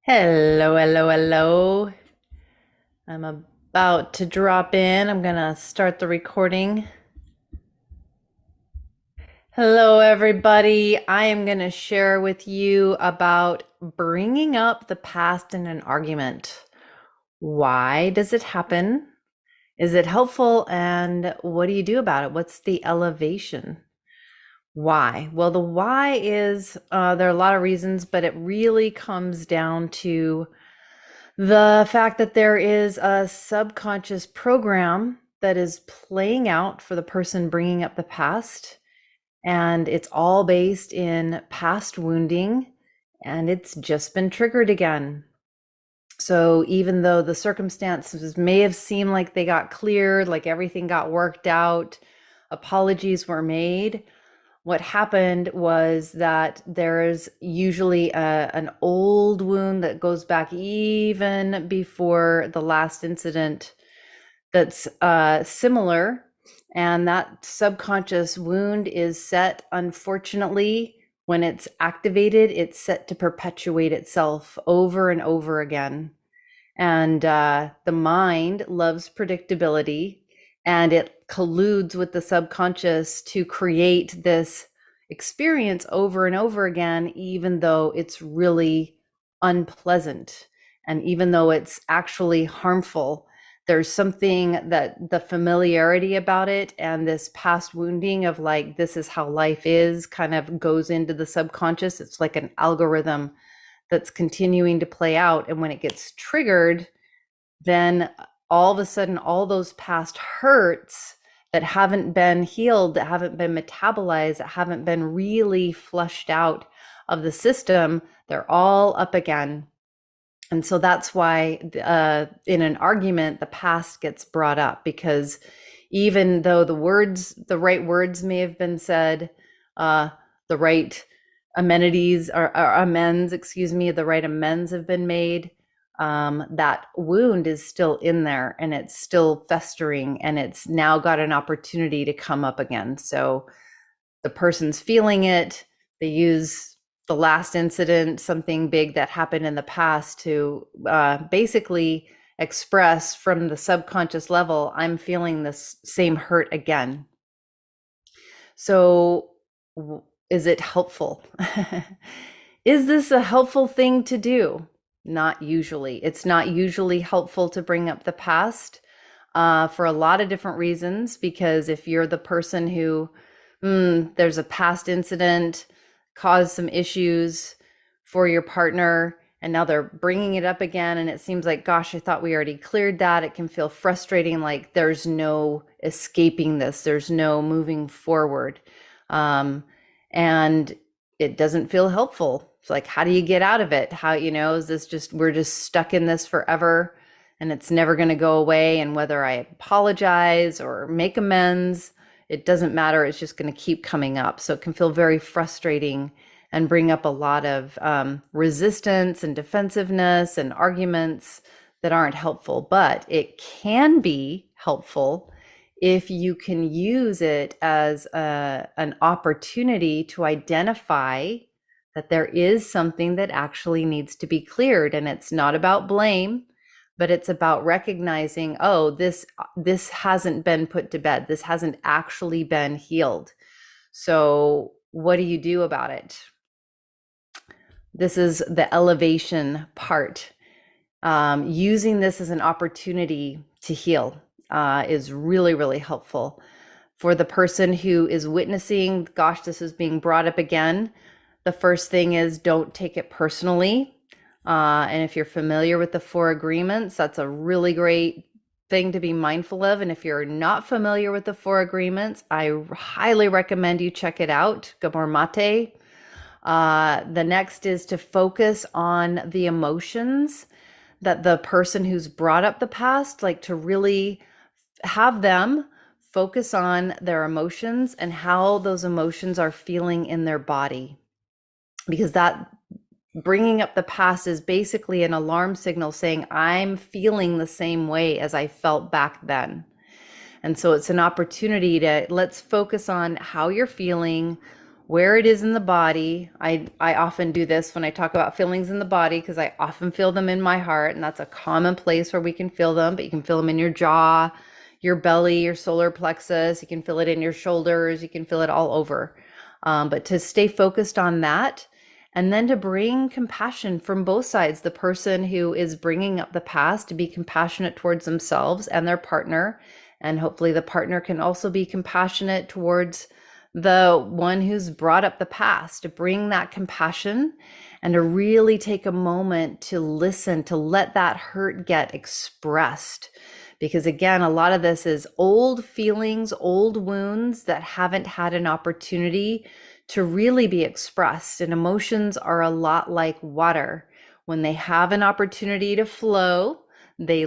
Hello, hello, hello. I'm about to drop in. I'm gonna start the recording. Hello, everybody. I am gonna share with you about bringing up the past in an argument. Why does it happen? Is it helpful? And what do you do about it? What's the elevation? Why? Well, the why is there are a lot of reasons, but it really comes down to the fact that there is a subconscious program that is playing out for the person bringing up the past, and it's all based in past wounding, and it's just been triggered again. So even though the circumstances may have seemed like they got cleared, like everything got worked out, apologies were made, what happened was that there's usually an old wound that goes back even before the last incident that's similar. And that subconscious wound is set, unfortunately, when it's activated, it's set to perpetuate itself over and over again. And the mind loves predictability, and it colludes with the subconscious to create this experience over and over again, even though it's really unpleasant. And even though it's actually harmful, there's something that the familiarity about it and this past wounding of like, this is how life is, kind of goes into the subconscious. It's like an algorithm that's continuing to play out. And when it gets triggered, then all of a sudden, all those past hurts that haven't been healed, that haven't been metabolized, that haven't been really flushed out of the system, they're all up again. And so that's why in an argument, the past gets brought up, because even though the right words may have been said, the right amenities or amends, excuse me, the right amends have been made, that wound is still in there and it's still festering, and it's now got an opportunity to come up again. So the person's feeling it. They use the last incident, something big that happened in the past, to basically express from the subconscious level, I'm feeling this same hurt again. So is it helpful? Is this a helpful thing to do? Not usually. It's not usually helpful to bring up the past for a lot of different reasons, because if you're the person who there's a past incident, caused some issues for your partner, and now they're bringing it up again, and it seems like, gosh, I thought we already cleared that. It can feel frustrating, like there's no escaping this, there's no moving forward. And it doesn't feel helpful. It's like, how do you get out of it? How, is this just, we're just stuck in this forever and it's never going to go away? And whether I apologize or make amends, it doesn't matter. It's just going to keep coming up. So it can feel very frustrating and bring up a lot of resistance and defensiveness and arguments that aren't helpful. But it can be helpful if you can use it as an opportunity to identify that there is something that actually needs to be cleared. And it's not about blame, but it's about recognizing, oh, this hasn't been put to bed. This hasn't actually been healed. So what do you do about it? This is the elevation part. Using this as an opportunity to heal is really, really helpful. For the person who is witnessing, gosh, this is being brought up again, the first thing is, don't take it personally. And if you're familiar with the 4 agreements, that's a really great thing to be mindful of. And if you're not familiar with the 4 agreements, I highly recommend you check it out. Gabor Mate. The next is to focus on the emotions that the person who's brought up the past, like to really have them focus on their emotions and how those emotions are feeling in their body. Because that bringing up the past is basically an alarm signal saying, I'm feeling the same way as I felt back then. And so it's an opportunity to, let's focus on how you're feeling. where it is in the body. I often do this when I talk about feelings in the body because I often feel them in my heart, and that's a common place where we can feel them, but you can feel them in your jaw, your belly, your solar plexus. You can feel it in your shoulders. You can feel it all over. But to stay focused on that, and then to bring compassion from both sides, the person who is bringing up the past to be compassionate towards themselves and their partner. And hopefully the partner can also be compassionate towards the one who's brought up the past, to bring that compassion and to really take a moment to listen, to let that hurt get expressed. Because again, a lot of this is old feelings, old wounds that haven't had an opportunity to really be expressed. And emotions are a lot like water. When they have an opportunity to flow, they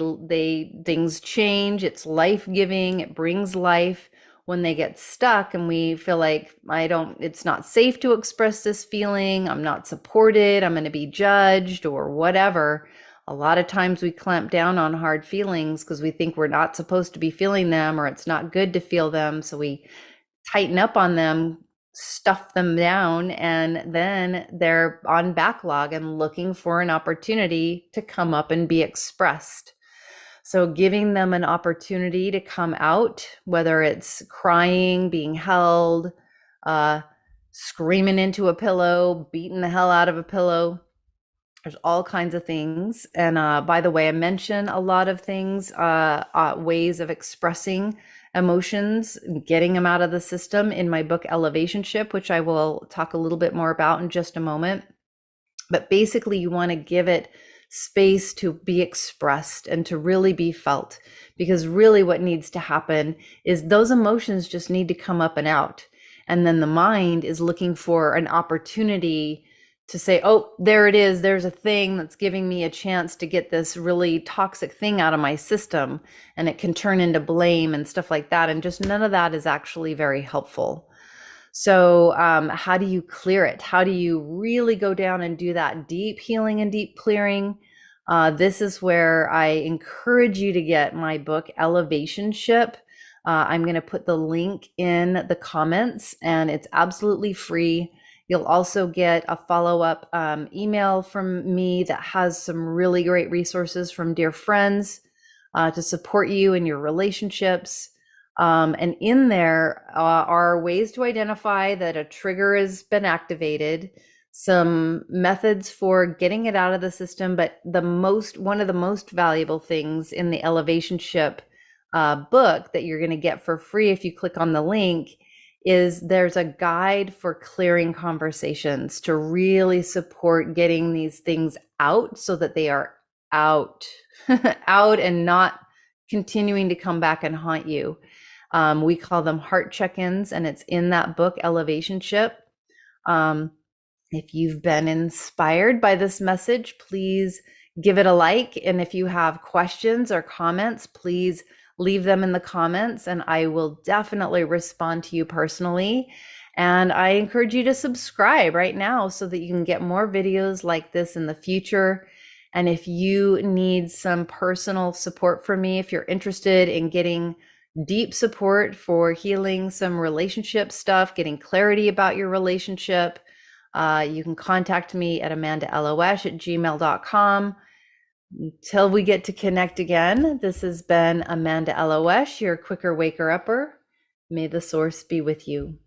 things change. It's life-giving, it brings life. When they get stuck and we feel like it's not safe to express this feeling, I'm not supported, I'm going to be judged or whatever. A lot of times we clamp down on hard feelings because we think we're not supposed to be feeling them, or it's not good to feel them. So we tighten up on them, stuff them down, and then they're on backlog and looking for an opportunity to come up and be expressed. So giving them an opportunity to come out, whether it's crying, being held, screaming into a pillow, beating the hell out of a pillow. There's all kinds of things. And by the way, I mention a lot of things, ways of expressing emotions, getting them out of the system in my book, Elevationship, which I will talk a little bit more about in just a moment. But basically, you want to give it space to be expressed and to really be felt, because really what needs to happen is those emotions just need to come up and out. And then the mind is looking for an opportunity to say, oh, there it is. There's a thing that's giving me a chance to get this really toxic thing out of my system. And it can turn into blame and stuff like that. And just none of that is actually very helpful. So how do you clear it? How do you really go down and do that deep healing and deep clearing? This is where I encourage you to get my book, Elevationship. I'm going to put the link in the comments, and it's absolutely free. You'll also get a follow-up email from me that has some really great resources from dear friends to support you in your relationships. And in there are ways to identify that a trigger has been activated, some methods for getting it out of the system, but one of the most valuable things in the Elevationship book that you're going to get for free if you click on the link is there's a guide for clearing conversations to really support getting these things out so that they are out, out and not continuing to come back and haunt you. We call them heart check-ins, and it's in that book, Elevationship. If you've been inspired by this message, please give it a like. And if you have questions or comments, please leave them in the comments, and I will definitely respond to you personally. And I encourage you to subscribe right now so that you can get more videos like this in the future. And if you need some personal support from me, if you're interested in getting deep support for healing some relationship stuff, getting clarity about your relationship, you can contact me at amandaeloesh@gmail.com. Until we get to connect again, this has been Amanda Elo'esh, your quicker waker upper. May the source be with you.